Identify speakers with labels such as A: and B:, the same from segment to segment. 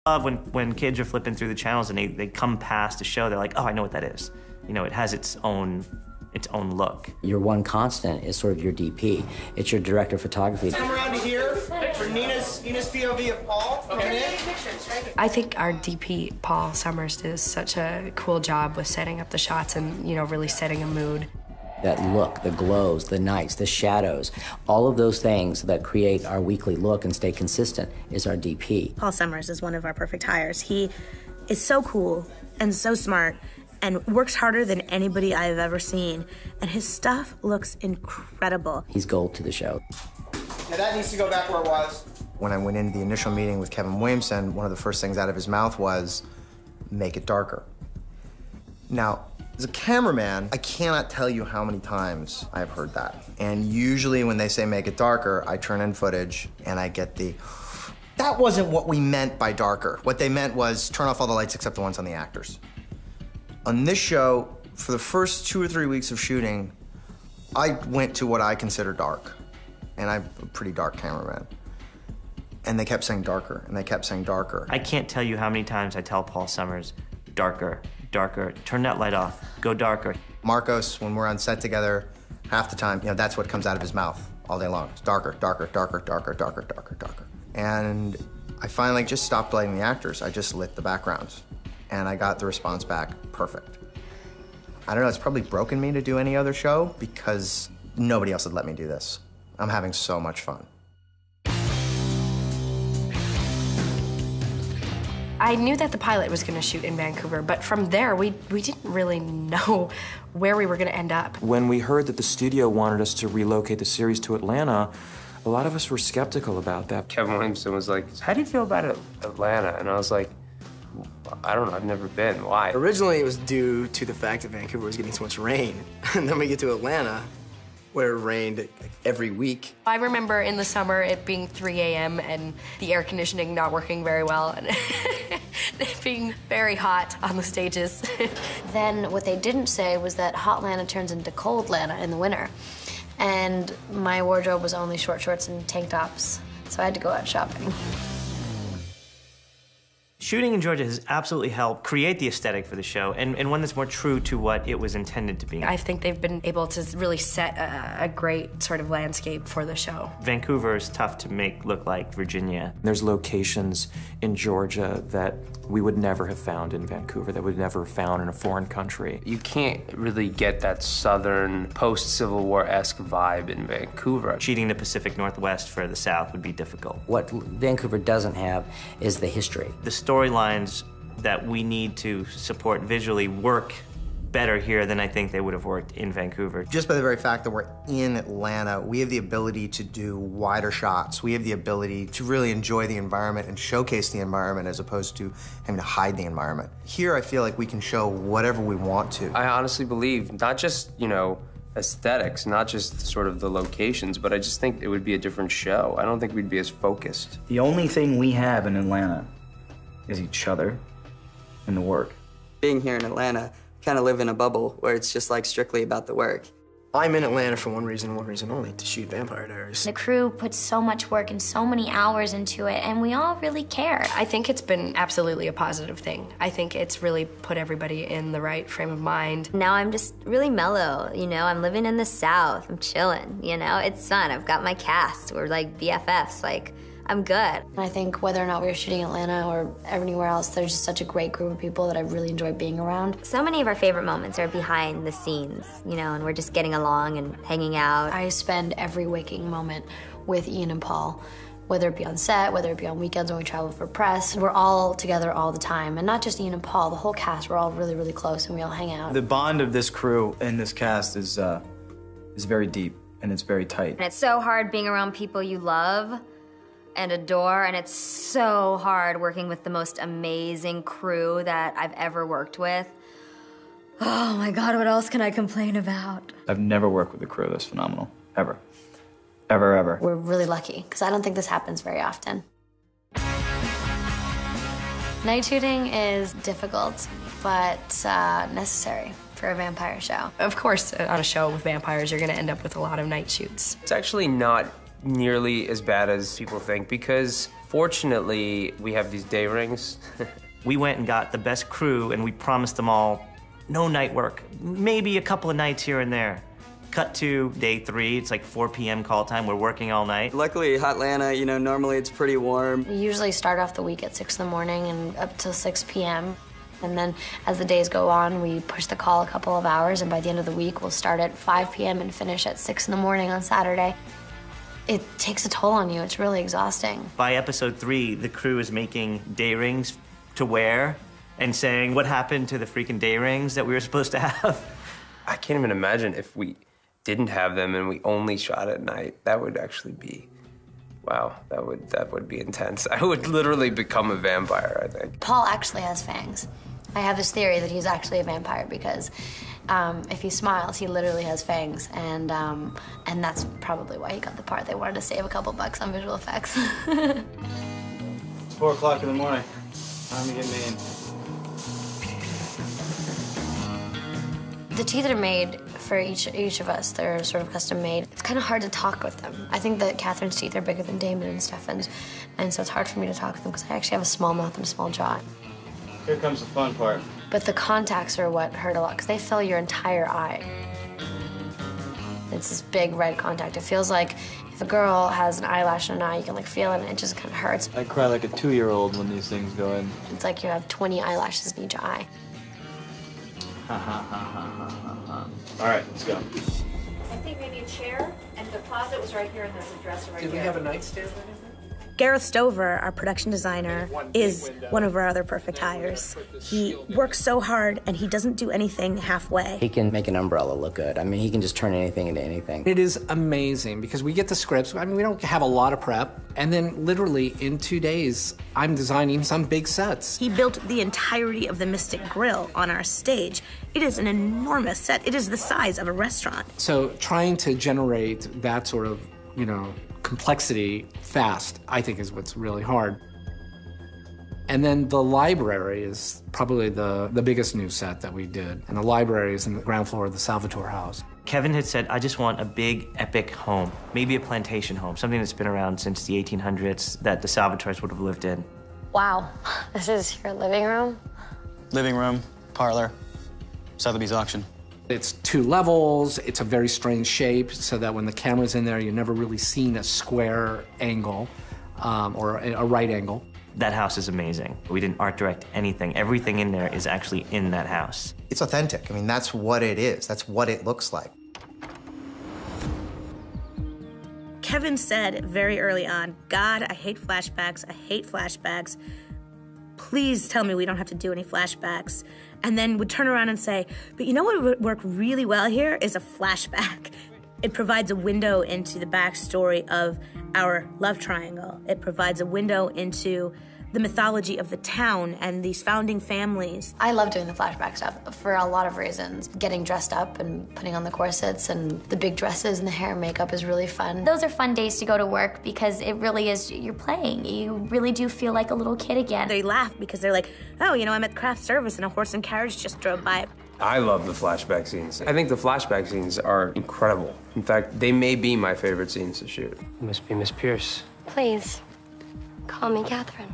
A: love when kids are flipping through the channels and they come past a show, they're like, oh, I know what that is. You know, it has its own look.
B: Your one constant is sort of your DP. It's your director of photography.
C: Come around to here for Nina's POV of Paul. Okay.
D: I think our DP, Paul Summers, does such a cool job with setting up the shots and, you know, really setting a mood.
B: That look, the glows, the nights, the shadows, all of those things that create our weekly look and stay consistent is our DP.
E: Paul Summers is one of our perfect hires. He is so cool and so smart and works harder than anybody I've ever seen. And his stuff looks incredible.
B: He's gold to the show.
C: Now that needs to go back where it was. When I went into the initial meeting with Kevin Williamson, one of the first things out of his mouth was, make it darker. Now, as a cameraman, I cannot tell you how many times I've heard that. And usually when they say make it darker, I turn in footage and I get the, that wasn't what we meant by darker. What they meant was turn off all the lights except the ones on the actors. On this show, for the first 2 or 3 weeks of shooting, I went to what I consider dark. And I'm a pretty dark cameraman. And they kept saying darker, and they kept saying darker.
A: I can't tell you how many times I tell Paul Summers, darker, darker, turn that light off, go darker.
C: Marcos, when we're on set together, half the time, you know, that's what comes out of his mouth all day long. It's darker, darker, darker, darker, darker, darker, darker. And I finally just stopped lighting the actors. I just lit the backgrounds. And I got the response back perfect. I don't know, it's probably broken me to do any other show because nobody else would let me do this. I'm having so much fun.
D: I knew that the pilot was going to shoot in Vancouver, but from there, we didn't really know where we were going to end up.
F: When we heard that the studio wanted us to relocate the series to Atlanta, a lot of us were skeptical about that.
G: Kevin Williamson was like, how do you feel about Atlanta? And I was like, I don't know, I've never been, why?
H: Originally, it was due to the fact that Vancouver was getting so much rain. And then we get to Atlanta, where it rained every week.
D: I remember in the summer it being 3 a.m. and the air conditioning not working very well and it being very hot on the stages.
I: Then what they didn't say was that hot Atlanta turns into cold Atlanta in the winter. And my wardrobe was only short shorts and tank tops, so I had to go out shopping.
A: Shooting in Georgia has absolutely helped create the aesthetic for the show and one that's more true to what it was intended to be.
D: I think they've been able to really set a great sort of landscape for the show.
A: Vancouver is tough to make look like Virginia.
F: There's locations in Georgia that we would never have found in Vancouver, that we'd never have found in a foreign country.
G: You can't really get that southern, post-Civil War-esque vibe in Vancouver.
A: Cheating the Pacific Northwest for the South would be difficult.
B: What Vancouver doesn't have is the history.
A: The storylines that we need to support visually work better here than I think they would have worked in Vancouver.
C: Just by the very fact that we're in Atlanta, we have the ability to do wider shots. We have the ability to really enjoy the environment and showcase the environment as opposed to having to hide the environment. Here, I feel like we can show whatever we want to.
G: I honestly believe, not just, you know, aesthetics, not just sort of the locations, but I just think it would be a different show. I don't think we'd be as focused.
J: The only thing we have in Atlanta is each other and the work.
K: Being here in Atlanta, kind of live in a bubble where it's just like strictly about the work.
H: I'm in Atlanta for one reason only, to shoot Vampire Diaries.
I: The crew puts so much work and so many hours into it, and we all really care.
D: I think it's been absolutely a positive thing. I think it's really put everybody in the right frame of mind.
L: Now I'm just really mellow, you know? I'm living in the South, I'm chilling, you know? It's fun, I've got my cast, we're like BFFs, like, I'm good.
I: I think whether or not we were shooting in Atlanta or anywhere else, there's just such a great group of people that I really enjoy being around.
L: So many of our favorite moments are behind the scenes, you know, and we're just getting along and hanging out.
I: I spend every waking moment with Ian and Paul, whether it be on set, whether it be on weekends when we travel for press. We're all together all the time, and not just Ian and Paul, the whole cast, we're all really, really close and we all hang out.
J: The bond of this crew and this cast is very deep and it's very tight.
L: And it's so hard being around people you love and adore, and it's so hard working with the most amazing crew that I've ever worked with. Oh my God, what else can I complain about?
J: I've never worked with a crew that's phenomenal, ever. Ever, ever.
I: We're really lucky, because I don't think this happens very often. Night shooting is difficult, but necessary for a vampire show.
D: Of course, on a show with vampires, you're gonna end up with a lot of night shoots.
G: It's actually not nearly as bad as people think because fortunately we have these day rings.
A: We went and got the best crew and we promised them all no night work, maybe a couple of nights here and there. Cut to day 3, it's like 4 p.m. call time, we're working all night.
K: Luckily, Hotlanta, you know, normally it's pretty warm.
I: We usually start off the week at 6 in the morning and up till 6 p.m. And then as the days go on, we push the call a couple of hours, and by the end of the week, we'll start at 5 p.m. and finish at 6 in the morning on Saturday. It takes a toll on you. It's really exhausting.
A: By episode 3, the crew is making day rings to wear and saying, what happened to the freaking day rings that we were supposed to have?
G: I can't even imagine if we didn't have them and we only shot at night. That would actually be, wow, that would be intense. I would literally become a vampire, I think.
I: Paul actually has fangs. I have this theory that he's actually a vampire because if he smiles, he literally has fangs, and that's probably why he got the part. They wanted to save a couple bucks on visual effects.
J: It's 4 o'clock in the morning. Time to get mean.
I: The teeth are made for each of us. They're sort of custom made. It's kind of hard to talk with them. I think that Catherine's teeth are bigger than Damon and Stefan's, and so it's hard for me to talk with them because I actually have a small mouth and a small jaw.
J: Here comes the fun part.
I: But the contacts are what hurt a lot because they fill your entire eye. It's this big red contact. It feels like if a girl has an eyelash in an eye, you can like feel it and it just kind of hurts.
J: I cry like a 2-year-old when these things go in.
I: It's like you have 20 eyelashes in each eye.
J: Ha ha ha ha ha ha ha. All right, let's go.
M: I think maybe a chair, and the closet was right here, and there's a dresser right here.
G: Did we have a nightstand or anything?
E: Gareth Stover, our production designer, is one of our other perfect hires. He works so hard and he doesn't do anything halfway.
B: He can make an umbrella look good. I mean, he can just turn anything into anything.
N: It is amazing because we get the scripts. I mean, we don't have a lot of prep. And then literally in 2 days, I'm designing some big sets.
E: He built the entirety of the Mystic Grill on our stage. It is an enormous set. It is the size of a restaurant.
N: So trying to generate that sort of, you know, complexity fast, I think is what's really hard. And then the library is probably the biggest new set that we did. And the library is in the ground floor of the Salvatore house.
A: Kevin had said, I just want a big, epic home, maybe a plantation home, something that's been around since the 1800s that the Salvatores would have lived in.
I: Wow, this is your living room?
J: Living room, parlor, Sotheby's auction.
N: It's 2 levels, it's a very strange shape, so that when the camera's in there, you're never really seeing a square angle or a right angle.
A: That house is amazing. We didn't art direct anything. Everything in there is actually in that house.
C: It's authentic. I mean, that's what it is. That's what it looks like.
E: Kevin said very early on, God, I hate flashbacks. I hate flashbacks. Please tell me we don't have to do any flashbacks. And then would turn around and say, but you know what would work really well here is a flashback. It provides a window into the backstory of our love triangle. It provides a window into the mythology of the town and these founding families.
I: I love doing the flashback stuff for a lot of reasons. Getting dressed up and putting on the corsets and the big dresses and the hair and makeup is really fun.
L: Those are fun days to go to work because it really is, you're playing. You really do feel like a little kid again.
E: They laugh because they're like, oh, you know, I'm at craft service and a horse and carriage just drove by.
G: I love the flashback scenes. I think the flashback scenes are incredible. In fact, they may be my favorite scenes to shoot.
O: You must be Miss Pierce.
P: Please, call me Catherine.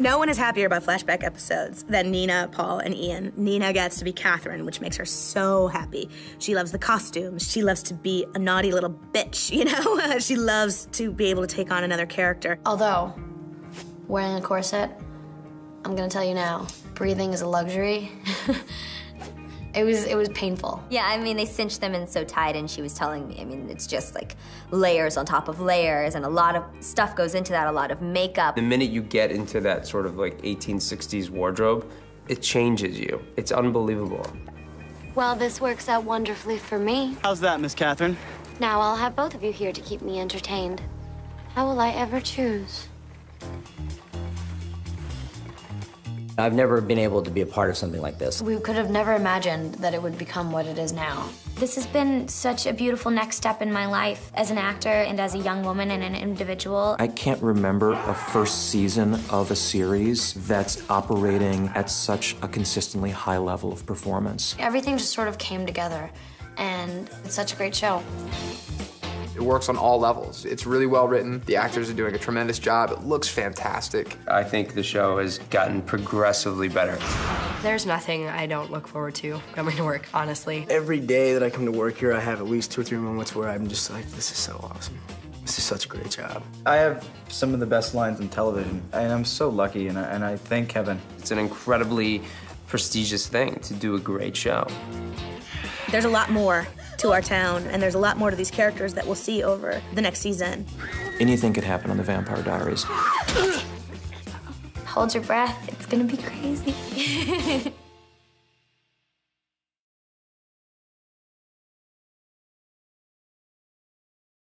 E: No one is happier about flashback episodes than Nina, Paul, and Ian. Nina gets to be Catherine, which makes her so happy. She loves the costumes. She loves to be a naughty little bitch, you know? She loves to be able to take on another character.
I: Although, wearing a corset, I'm gonna tell you now, breathing is a luxury. It was painful.
L: Yeah, I mean, they cinched them in so tight, and she was telling me, I mean, it's just like layers on top of layers, and a lot of stuff goes into that, a lot of makeup.
G: The minute you get into that sort of like 1860s wardrobe, it changes you. It's unbelievable.
P: Well, this works out wonderfully for me.
J: How's that, Miss Catherine?
P: Now I'll have both of you here to keep me entertained. How will I ever choose?
B: I've never been able to be a part of something like this.
I: We could have never imagined that it would become what it is now.
L: This has been such a beautiful next step in my life as an actor and as a young woman and an individual.
F: I can't remember a first season of a series that's operating at such a consistently high level of performance.
I: Everything just sort of came together, and it's such a great show.
O: It works on all levels. It's really well written. The actors are doing a tremendous job. It looks fantastic.
G: I think the show has gotten progressively better.
D: There's nothing I don't look forward to coming to work, honestly.
H: Every day that I come to work here, I have at least 2 or 3 moments where I'm just like, this is so awesome. This is such a great job.
J: I have some of the best lines in television, and I'm so lucky, and I thank Kevin.
G: It's an incredibly prestigious thing to do a great show.
E: There's a lot more to our town, and there's a lot more to these characters that we'll see over the next season.
F: Anything could happen on the Vampire Diaries.
I: Hold your breath. It's gonna be crazy.